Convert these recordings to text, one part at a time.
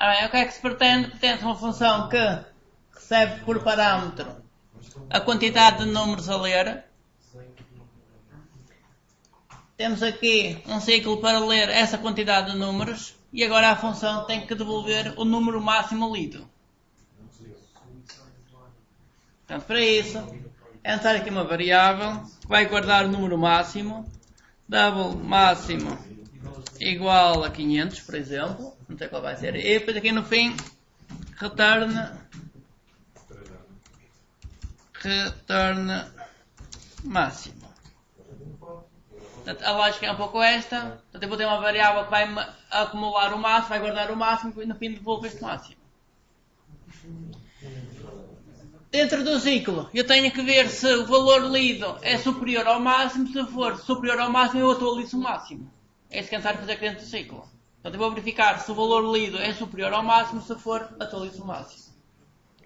Bem, o que é que se pretende? Pretende uma função que recebe por parâmetro a quantidade de números a ler. Temos aqui um ciclo para ler essa quantidade de números e agora a função tem que devolver o número máximo lido. Portanto, para isso, é necessário aqui uma variável que vai guardar o número máximo, double máximo igual a 500, por exemplo, não sei qual vai ser, e depois aqui no fim, return máximo. Portanto, a lógica é um pouco esta. Portanto, eu vou ter uma variável que vai acumular o máximo, vai guardar o máximo e no fim devolve este máximo. Dentro do ciclo, eu tenho que ver se o valor lido é superior ao máximo. Se for superior ao máximo, eu atualizo o máximo. É isso que é necessário fazer aqui dentro do ciclo. Portanto, eu vou verificar se o valor lido é superior ao máximo. Se for, atualizo o máximo.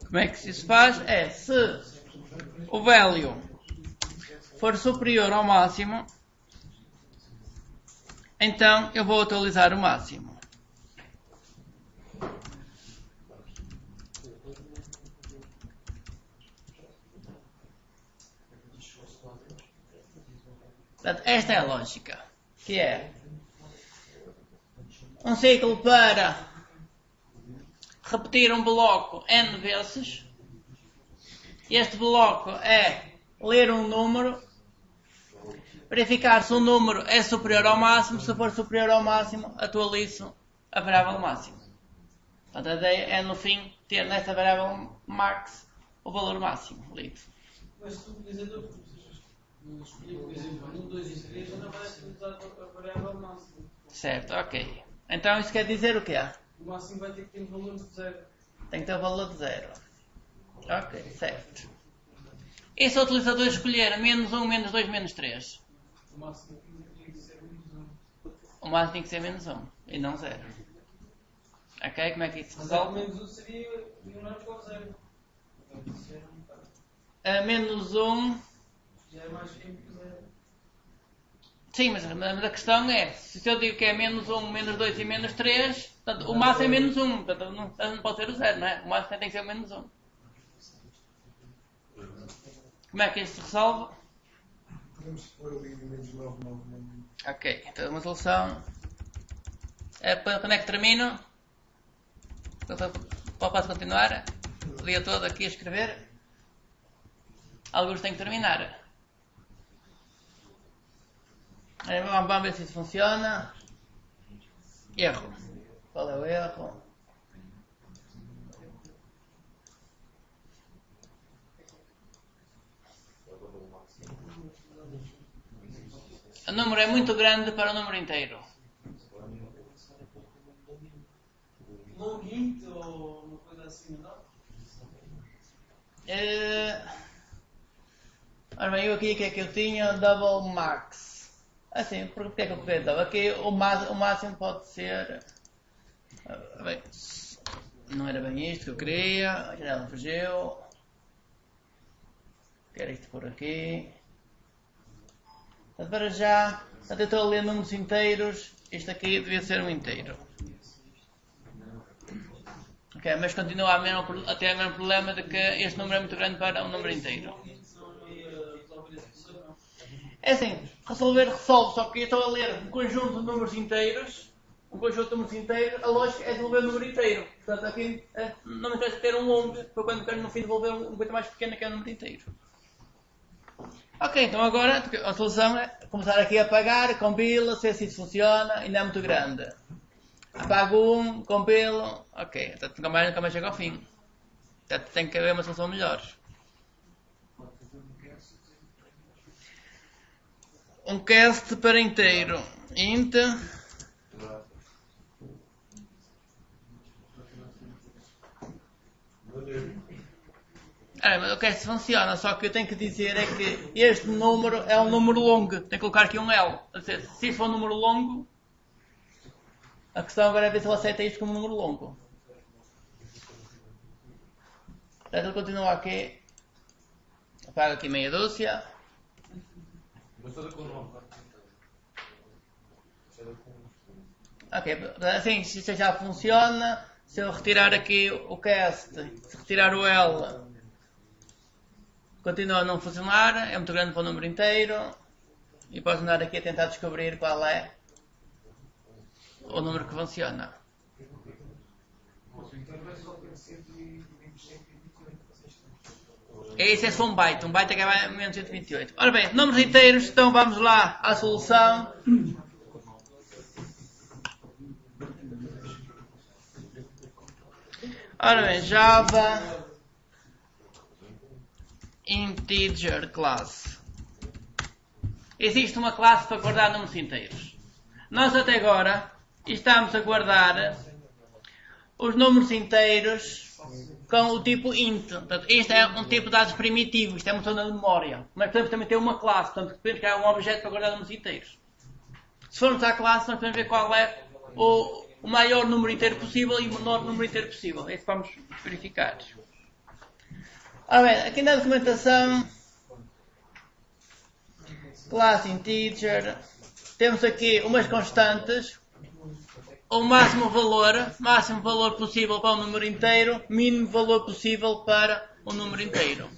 Como é que isso faz? É, se o value for superior ao máximo, então eu vou atualizar o máximo. Portanto, esta é a lógica, que é um ciclo para repetir um bloco n vezes. Este bloco é ler um número, verificar se o número é superior ao máximo. Se for superior ao máximo, atualizo a variável máximo. Portanto, a ideia é no fim ter nessa variável max o valor máximo lido. Mas se o utilizador escolher, por exemplo, 1, 2 e 3, ainda vai utilizar a variável máximo. Certo, ok. Então isso quer dizer o quê? O máximo vai ter que ter um valor de 0. Tem que ter o valor de 0. Ok, certo. E se o utilizador escolher menos 1, menos 2, menos 3? O máximo tem que ser menos 1. O máximo tem que ser menos 1 e não 0. Ok, como é que isso se resolve? Menos 1 seria menor que ao 0. Menos 1... Já é mais pequeno que 0. Sim, mas a questão é, se eu digo que é menos 1, menos 2 e menos 3, portanto, o máximo é menos 1, portanto não pode ser o 0, não é? O máximo tem que ser o menos 1. Como é que isto se resolve? Podemos pôr ali menos 9, 9, 9. Ok, então uma solução. Quando é que termino? Posso continuar? O dia todo aqui a escrever? Alguns têm que terminar. Vamos ver se isso funciona. Erro. Qual é o erro? O número é muito grande para o número inteiro. Long int ou uma coisa assim, não? Ora bem, eu aqui o que é que eu tinha? Double max. Assim, porque é que eu queria double? Aqui o máximo pode ser... Bem, não era bem isto que eu queria. Já não fugiu. Quero isto por aqui. Portanto, para já, eu estou a ler números inteiros. Isto aqui devia ser um inteiro. Ok, mas continua a ter o mesmo problema de que este número é muito grande para um número inteiro. É assim, resolve, só que eu estou a ler um conjunto de números inteiros. A lógica é devolver o número inteiro. Portanto, aqui não me interessa ter um long, para quando quero no fim devolver um coisa mais pequeno que é o número inteiro. Ok, então agora a solução é começar aqui a apagar, compila, se isso funciona, ainda é muito grande. Apago um, compilo, ok, então nunca mais chega ao fim. Portanto, tem que haver uma solução melhor. Um cast para inteiro. Int. Mas o cast funciona, só que eu tenho que dizer é que este número é um número longo. Tenho que colocar aqui um L. Ou seja, se for um número longo, a questão agora é ver se ele aceita isto como um número longo. Portanto, ele continua aqui. Apaga aqui meia dúzia. Ok, assim, se já funciona, Se eu retirar aqui o cast, se retirar o L, continua a não funcionar, é muito grande para o número inteiro. E posso andar aqui a tentar descobrir qual é o número que funciona. Esse é só um byte é que vai a menos 128. Ora bem, números inteiros, então vamos lá à solução. Ora bem, Java Integer Class. Existe uma classe para guardar números inteiros. Nós até agora estamos a guardar os números inteiros com o tipo int. Portanto, este é um tipo de dados primitivo, isto é uma zona de memória. Mas podemos também ter uma classe, portanto podemos criar um objeto para guardar números inteiros. Se formos à classe, nós podemos ver qual é o maior número inteiro possível e o menor número inteiro possível. É isso que vamos verificar. Ora bem, aqui na documentação, classe integer, temos aqui umas constantes, o máximo valor possível para um número inteiro, mínimo valor possível para um número inteiro.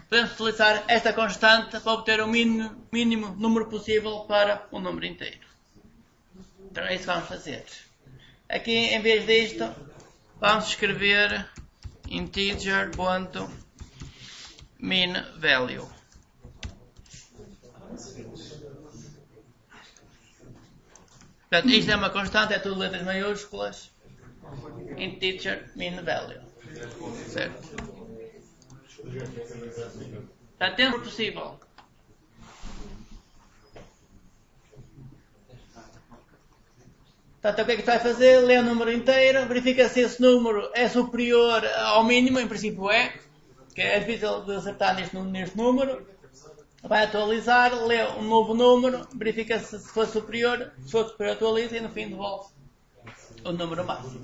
Podemos utilizar esta constante para obter o mínimo número possível para um número inteiro. Então é isso que vamos fazer. Aqui, em vez disto, vamos escrever integer.minValue. Portanto, isto é uma constante, é tudo letras maiúsculas. Integer.minValue. Certo? Portanto, temos o possível. Portanto, o que é que vai fazer? Lê o número inteiro, verifica se esse número é superior ao mínimo, em princípio é, que é difícil de acertar neste número. Vai atualizar, lê um novo número, verifica se for superior, atualiza e no fim devolve o número máximo.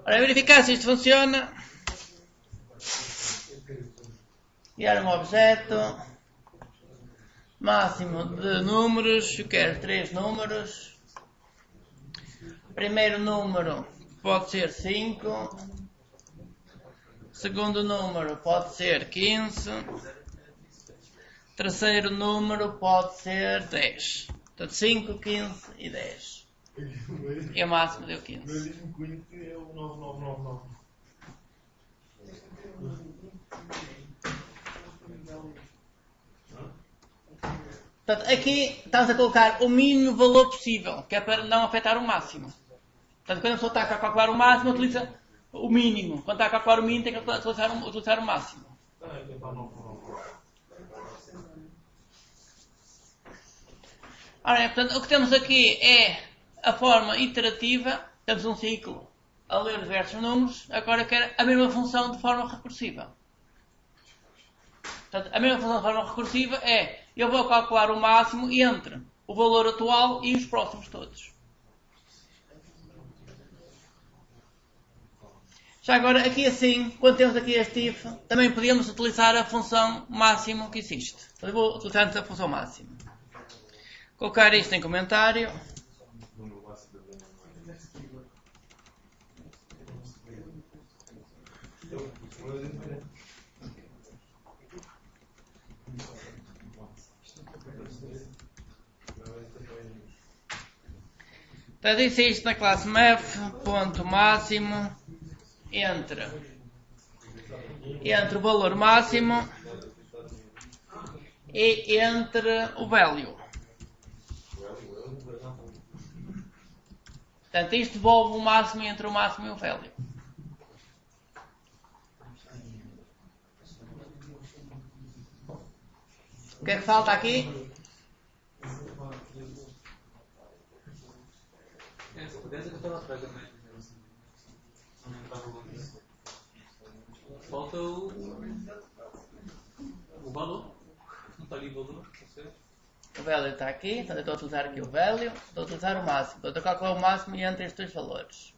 Ora, verificar se isto funciona. Criar um objeto. Máximo de números, eu quero 3 números. Primeiro número pode ser 5. Segundo número pode ser 15. Terceiro número pode ser 10. Portanto, 5, 15 e 10. E o máximo deu 15. Portanto, aqui estamos a colocar o mínimo valor possível, que é para não afetar o máximo. Portanto, quando a pessoa está a calcular o máximo, utiliza o mínimo. Quando está a calcular o mínimo, tem que utilizar o máximo. Ora, portanto, o que temos aqui é a forma iterativa. Temos um ciclo a ler diversos números. Agora quero a mesma função de forma recursiva. Portanto, a mesma função de forma recursiva é eu vou calcular o máximo entre o valor atual e os próximos todos. Já agora, aqui assim, quando temos aqui este if, também podemos utilizar a função máximo que existe. Então, eu vou utilizar a função máximo. Colocar isto em comentário. Então, disse isto na classe math.máximo entre o valor máximo e entre o value. Portanto, isto devolve o máximo entre o máximo e o value. O que é que falta aqui? Falta o valor. Não está ali o valor. O value está aqui, então eu estou a utilizar aqui o value, estou a utilizar o máximo. Então, eu estou a calcular o máximo entre estes dois valores.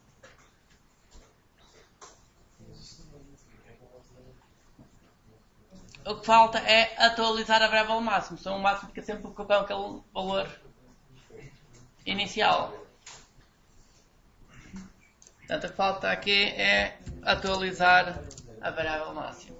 O que falta é atualizar a variável máximo. Então o máximo fica sempre com aquele valor inicial. Portanto, o que falta aqui é atualizar a variável máxima.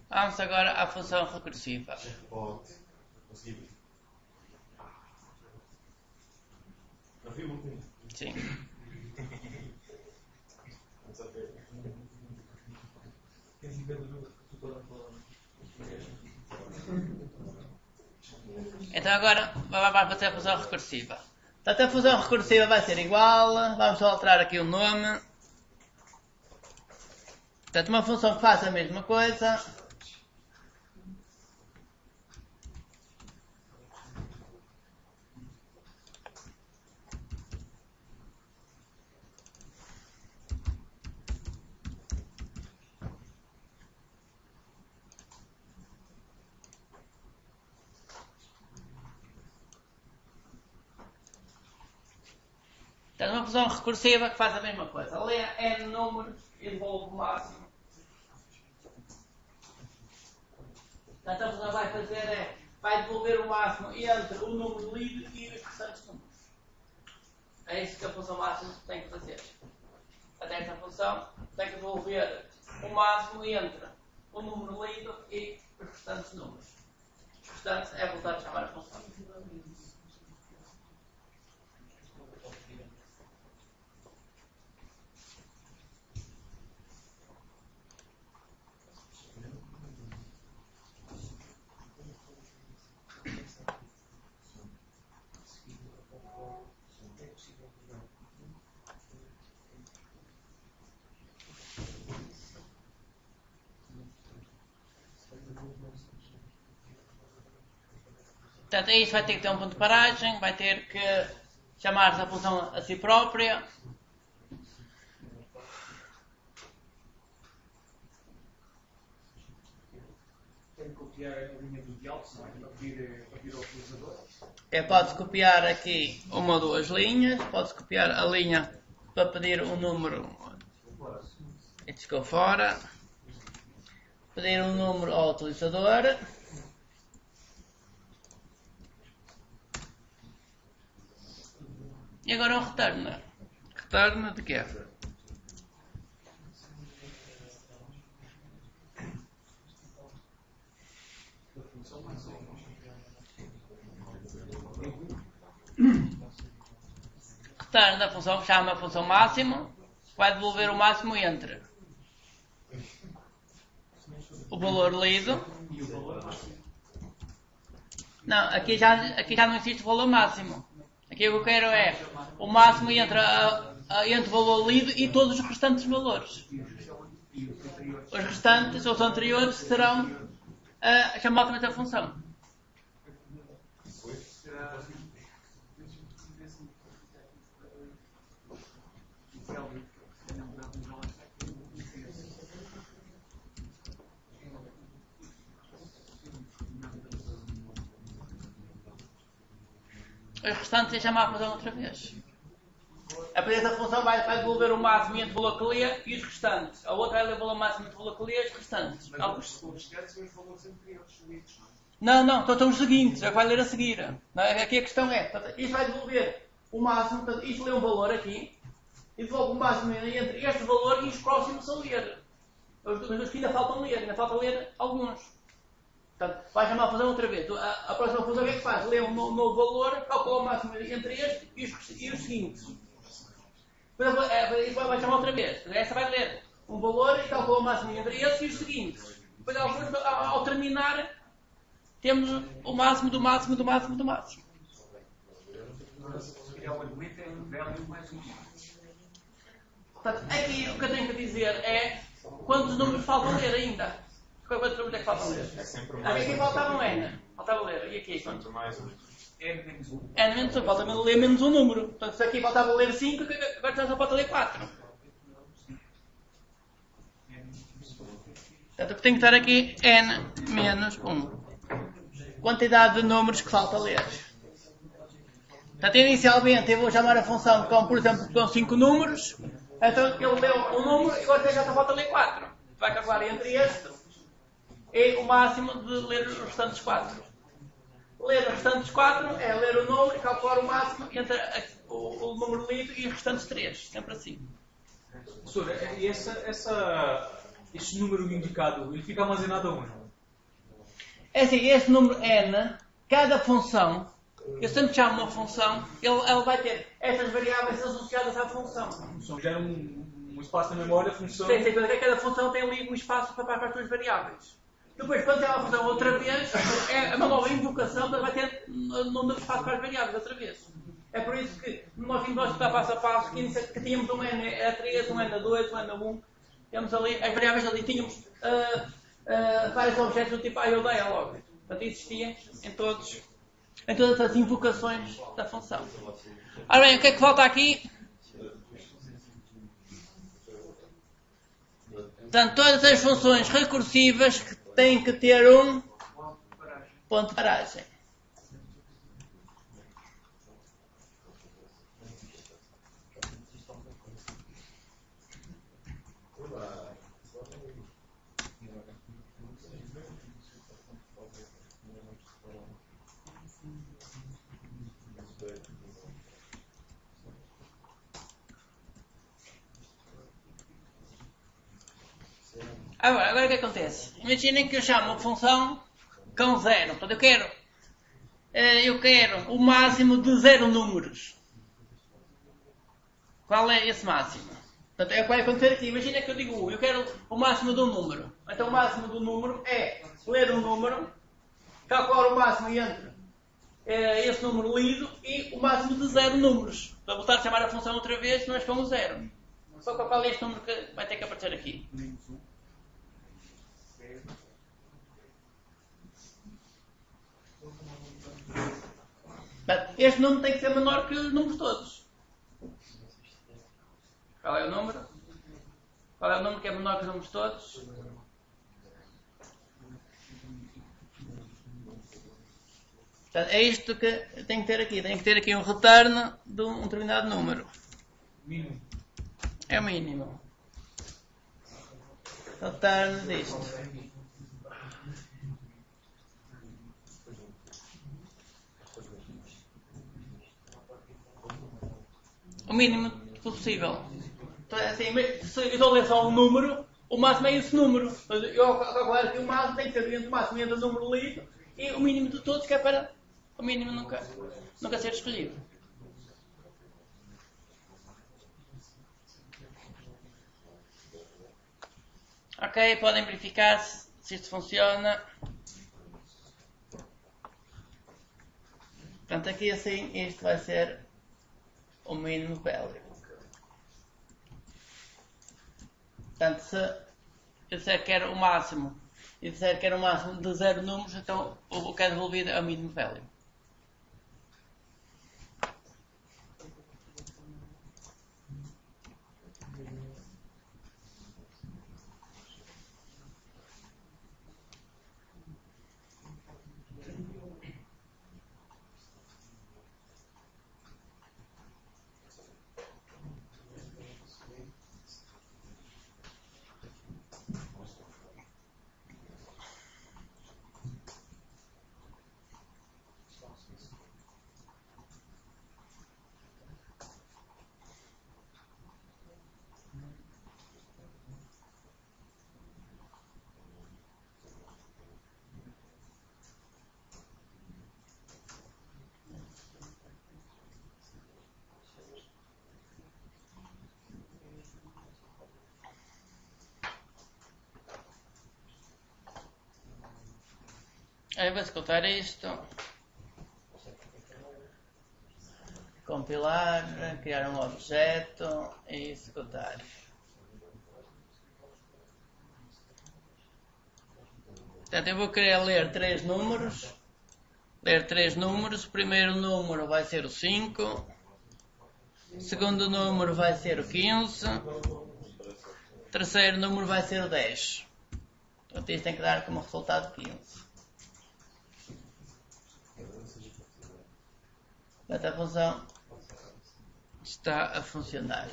Vamos agora à função recursiva. Possível. Não viu muito? Sim. Então agora vamos fazer a função recursiva. Portanto, a função recursiva vai ser igual. Vamos só alterar aqui o nome. Portanto, uma função que faz a mesma coisa. Portanto, uma função recursiva que faz a mesma coisa. Lê n números e devolve o máximo. Portanto, a função vai fazer vai devolver o máximo entre o número livre e os restantes números. É isso que a função máxima tem que fazer. Até esta função tem que devolver o máximo entre o número livre e os restantes números. Os restantes é voltar a chamar a função. Portanto, isto vai ter que ter um ponto de paragem, vai ter que chamar-se a função a si própria. Tem que copiar a linha dos diálogos, não é? Para pedir ao utilizador. Pode-se copiar aqui uma ou duas linhas, pode-se copiar a linha para pedir um número. Este ficou fora. Pedir um número ao utilizador. E agora o return. Return de quê? Return da função que chama a função máximo, vai devolver o máximo entre o valor lido. Não, aqui já não existe o valor máximo. Aqui o que eu quero é o máximo entre o valor lido e todos os restantes valores. Os restantes, os anteriores, serão chamados da função. Os restantes é chamar a função outra vez. A primeira função vai devolver o máximo entre o valor que lê e os restantes. A outra vai devolver o máximo entre o valor que lê e os restantes. Mas os restantes são os valores anteriores, lidos, não é? Não, então são os seguintes, é o que vai ler a seguir. Aqui a questão é, isto vai devolver o máximo, portanto, isto lê um valor aqui, e devolve o máximo entre este valor e os próximos a ler. Os que ainda faltam ler, falta ler alguns. Portanto, vai chamar a função outra vez. A próxima função o que é que faz? Lê um novo valor, calcula o máximo entre este e os seguintes. Depois vai chamar outra vez. Essa vai ler um valor e calcula o máximo entre este e os seguintes. Depois, ao terminar, temos o máximo do máximo do máximo do máximo. Portanto, aqui o que eu tenho que dizer é quantos números faltam ler ainda. Quantas perguntas é que falta ler? É sempre mais. Aqui faltava um N. Faltava ler. E aqui? Sempre mais um. N menos 1. Falta ler menos um número. Portanto, se aqui faltava ler 5, agora só falta ler 4. Portanto, o que tem que estar aqui N menos 1. Quantidade de números que falta ler. Portanto, inicialmente eu vou chamar a função com, por exemplo, com 5 números. Então ele leu um número e agora já só falta ler 4. Vai calcular entre este e o máximo de ler os restantes 4. Ler os restantes 4 é ler o número e calcular o máximo entre o número lido e os restantes 3. Sempre assim. Professor, e esse número indicado, ele fica armazenado aonde? É assim, este número n, cada função, eu sempre chamo uma função, ela vai ter estas variáveis associadas à função. A função gera um espaço na memória, a função... Sim, cada função tem ali um espaço para as suas variáveis. Depois, quando chama a função outra vez, é uma nova invocação, vai ter número de espaço para as variáveis outra vez. É por isso que nós tínhamos que estar passo a passo, que tínhamos um n a 3, um n a 2, um n a 1, temos ali, as variáveis ali, tínhamos vários objetos do tipo A e o D logo. Portanto, existia em todas as invocações da função. Ora bem, o que é que falta aqui? Portanto, todas as funções recursivas que têm que ter um ponto de paragem. Agora o que acontece? Imaginem que eu chamo uma função com 0. Portanto, eu quero o máximo de 0 números. Qual é esse máximo? Portanto, é o que vai acontecer aqui. Imagina que eu digo eu quero o máximo de um número. Então o máximo do número é ler um número, calcular o máximo entre esse número lido e o máximo de 0 números. Para voltar a chamar a função outra vez, mas com o 0. Só qual é este número que vai ter que aparecer aqui? Este número tem que ser menor que os números todos. Qual é o número? Qual é o número que é menor que os números todos? Portanto, é isto que tem que ter aqui. Tem que ter aqui um retorno de um determinado número. Mínimo. É o mínimo. Retorno disto. O mínimo possível. Então, assim, se eu estou a ler só um número, o máximo é esse número. Eu calculo que o máximo tem que ser entre o máximo entre o número lido e o mínimo de todos, que é para o mínimo nunca ser escolhido. Ok, podem verificar se isto funciona. Portanto, aqui assim, isto vai ser o mínimo value. Portanto, se eu disser que quero o máximo e disser que quero o máximo de 0 números, então o que é devolvido é o mínimo value. Aí vou executar isto, compilar, criar um objeto e executar. Portanto, eu vou querer ler 3 números. Ler 3 números. O primeiro número vai ser o 5. O segundo número vai ser o 15. O terceiro número vai ser o 10. Portanto, isto tem que dar como resultado 15. Portanto, a função está a funcionar.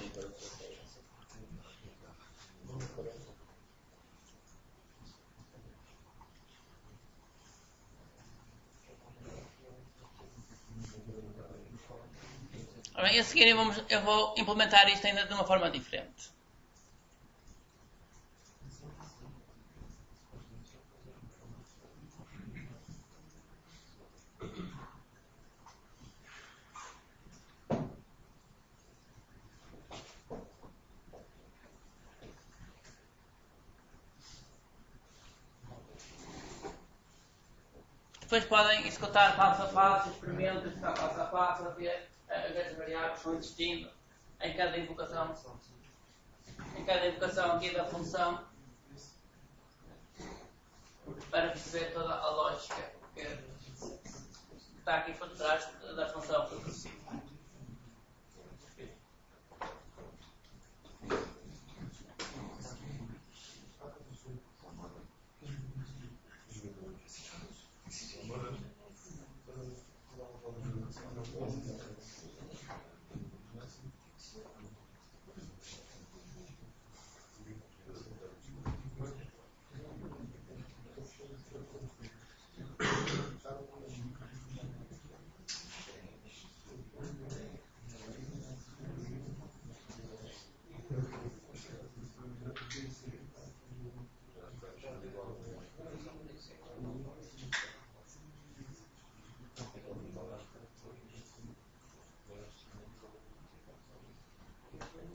Bem, a seguir eu vou implementar isto ainda de uma forma diferente. Depois podem executar passo a passo, experimentos, executar passo a passo, a ver as variáveis com destino em cada invocação aqui da função, para perceber toda a lógica que está aqui por trás da função recursiva.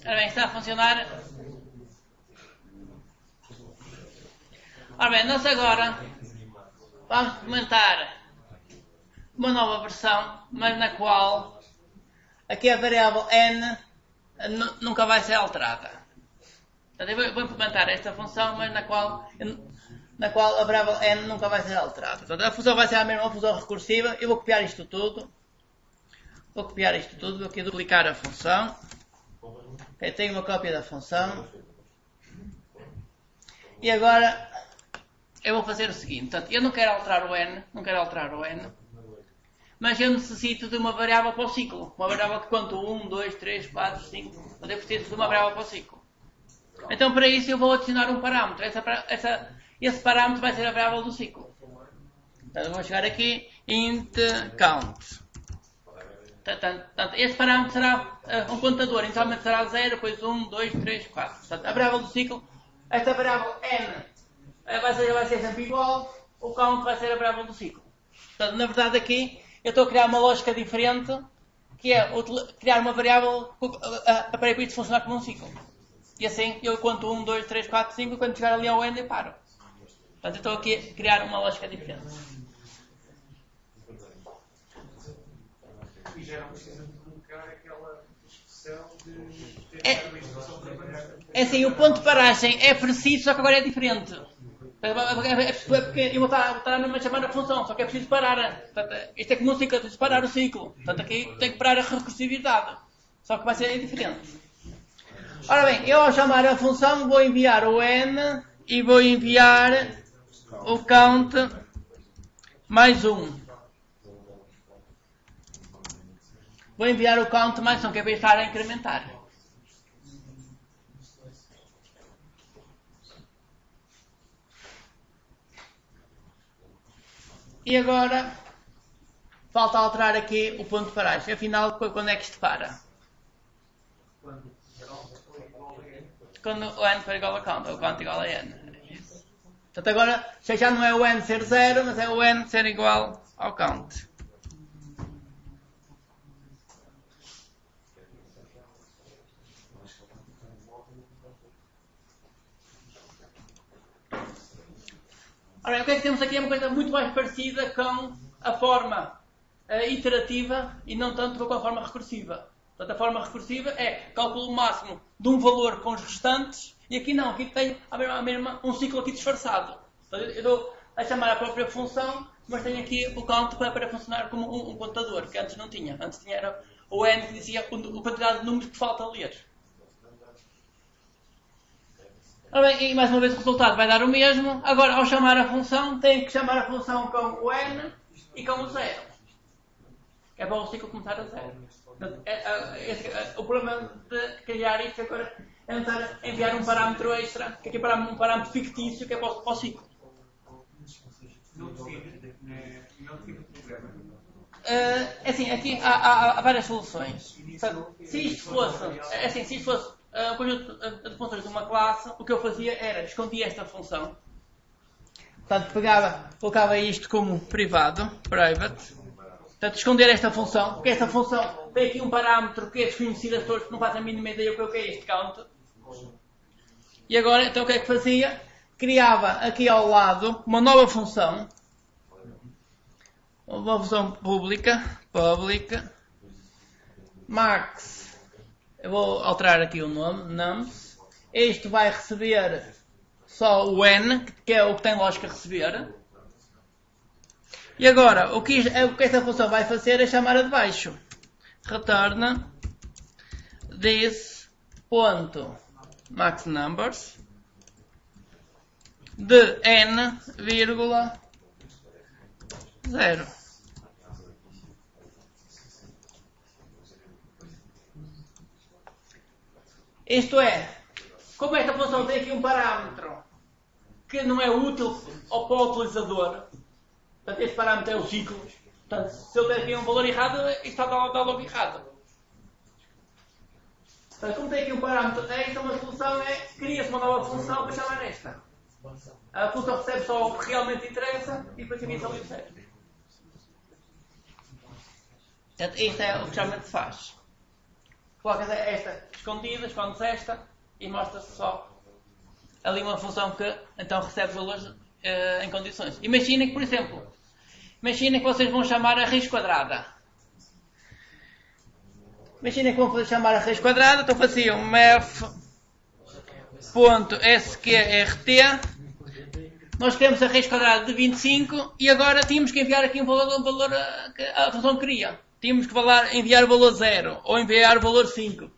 Ora bem, está a funcionar. Ora bem, nós agora vamos implementar uma nova versão, mas na qual aqui a variável n nunca vai ser alterada. Portanto, eu vou implementar esta função, mas na qual a variável n nunca vai ser alterada. Portanto, a função vai ser a mesma função recursiva. Eu vou copiar isto tudo. Vou aqui duplicar a função. Okay, tenho uma cópia da função. E agora eu vou fazer o seguinte. Portanto, eu não quero alterar o n, mas eu necessito de uma variável para o ciclo. Uma variável que conta 1, 2, 3, 4, 5. Portanto, eu preciso de uma variável para o ciclo. Então, para isso, eu vou adicionar um parâmetro. Esse parâmetro vai ser a variável do ciclo. Então, eu vou chegar aqui, int count. Portanto, esse parâmetro será um contador. Inicialmente será 0, depois 1, 2, 3, 4. Portanto, a variável do ciclo, esta variável n vai ser sempre igual. O count vai ser a variável do ciclo. Portanto, na verdade, aqui eu estou a criar uma lógica diferente, que é criar uma variável para isto funcionar como um ciclo. E assim eu conto 1, 2, 3, 4, 5 e quando chegar ali ao n eu paro. Portanto, eu estou aqui a criar uma lógica diferente. E já não precisa de colocar aquela expressão de ter uma instrução para trabalhar. É assim, o ponto de paragem é preciso, só que agora é diferente. Porque eu vou estar a chamar a função, só que é preciso parar. Portanto, isto é como um ciclo, é preciso parar o ciclo. Portanto, aqui tem que parar a recursividade. Só que vai ser diferente. Ora bem, eu ao chamar a função vou enviar o n e vou enviar o count mais 1. Vou enviar o count mais 1, que é para estar a incrementar. E agora falta alterar aqui o ponto de paragem. Afinal, quando é que isto para? Quando o n for igual a count, ou count igual a n. Portanto, agora já não é o n ser 0, mas é o n ser igual ao count. Ora, o que é que temos aqui? É uma coisa muito mais parecida com a forma iterativa e não tanto com a forma recursiva. Portanto, a forma recursiva é cálculo máximo de um valor com os restantes e aqui não, aqui tem a mesma, um ciclo aqui disfarçado. Portanto, eu dou a chamar a própria função, mas tem aqui o count para funcionar como um contador, que antes não tinha. Antes era o n que dizia a quantidade de números que falta ler. Ora bem, e mais uma vez o resultado vai dar o mesmo. Agora, ao chamar a função, tem que chamar a função com o n e com o 0. É para o ciclo começar a 0. O problema de criar isto agora é tentar enviar um parâmetro extra, que aqui é um parâmetro fictício, que é para o ciclo. Não define o problema. Assim, aqui há várias soluções. Portanto, se isto fosse um conjunto de funções de uma classe, o que eu fazia era escondia esta função. Portanto, colocava isto como private. Portanto, esconder esta função, porque esta função tem aqui um parâmetro que é desconhecido a todos, que não fazem a mínima ideia o que é este count. E agora, então o que é que fazia? Criava aqui ao lado uma nova função. Uma função pública, max, eu vou alterar aqui o nome, nums. Este vai receber só o n, que é o que tem lógica receber. E agora, o que esta função vai fazer é chamar a de baixo. Retorna this.maxNumbers de n, 0. Isto é, como esta função tem aqui um parâmetro que não é útil para o utilizador, portanto este parâmetro é o ciclo, portanto se eu der aqui um valor errado, isto está logo errado. Portanto, como tem aqui um parâmetro extra, uma solução é, cria-se uma nova função para chamar esta. A função recebe só o que realmente interessa e depois aqui só o que serve. Portanto, isto é o que geralmente se faz. Colocas esta escondida, escondes esta e mostra-se só ali uma função que então recebe valores em condições. Imaginem que, por exemplo, que vocês vão chamar a raiz quadrada. Imaginem que vão chamar a raiz quadrada, então faziam math.sqrt. Nós queremos a raiz quadrada de 25 e agora tínhamos que enviar aqui um valor que a função queria. Tínhamos que enviar o valor 0 ou enviar o valor 5.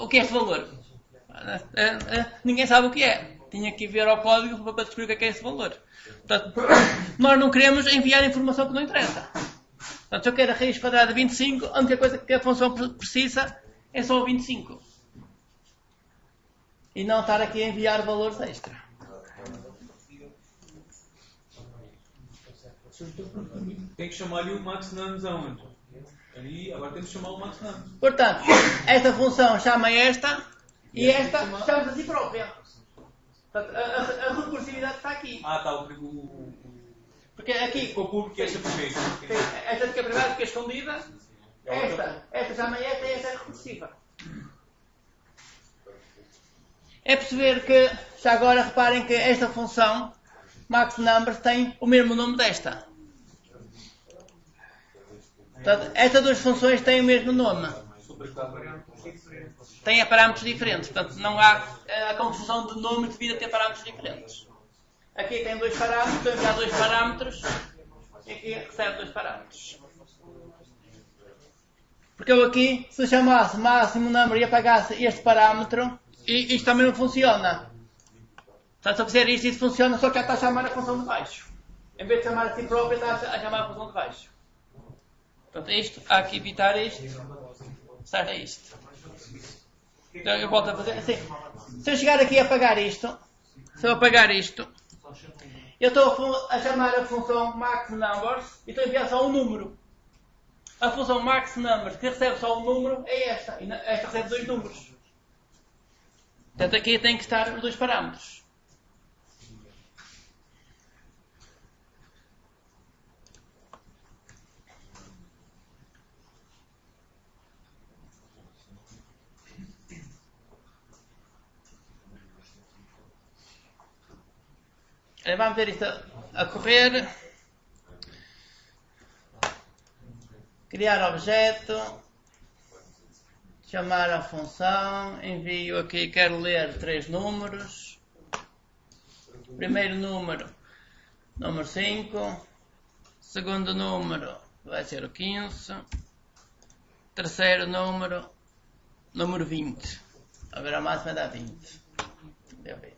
O que é este valor? Ninguém sabe o que é. Tinha que ver ao código para descobrir o que é esse valor. Portanto, nós não queremos enviar informação que não interessa. Portanto, se eu quero a raiz quadrada de 25, a única coisa que a função precisa é só o 25. E não estar aqui a enviar valores extra. Tem que chamar-lhe o maxNums aonde? Ali, agora temos que chamar o maxNums. Portanto, esta função chama esta e esta chama-se a si própria. Portanto, a recursividade está aqui. Está porque aqui ficou público e esta privada. Esta fica privada, fica escondida. Esta chama esta e esta é recursiva. É perceber que, já agora reparem que esta função maxNumbers tem o mesmo nome desta. Portanto, estas duas funções têm o mesmo nome. Têm parâmetros diferentes. Portanto, não há a confusão de nome devido a ter parâmetros diferentes. Aqui tem dois parâmetros, enviar dois parâmetros. E aqui recebe dois parâmetros. Porque eu aqui, se chamasse máximo number e apagasse este parâmetro, isto também não funciona. Portanto, se eu fizer isto funciona, só que já está a chamar a função de baixo. Em vez de chamar a si própria, está a chamar a função de baixo. Portanto, isto, há que evitar isto. Serve a isto. Então, eu volto a fazer assim. Se eu chegar aqui a apagar isto, eu estou a chamar a função maxNumbers e estou a enviar só um número. A função maxNumbers, que recebe só um número, é esta. E esta recebe dois números. Portanto, aqui tem que estar os dois parâmetros. Vamos ver isto a correr. Criar objeto. Chamar a função. Envio aqui, quero ler 3 números. Primeiro número Número 5. Segundo número vai ser o 15. Terceiro número 20. Agora a máxima dá 20. Deu bem.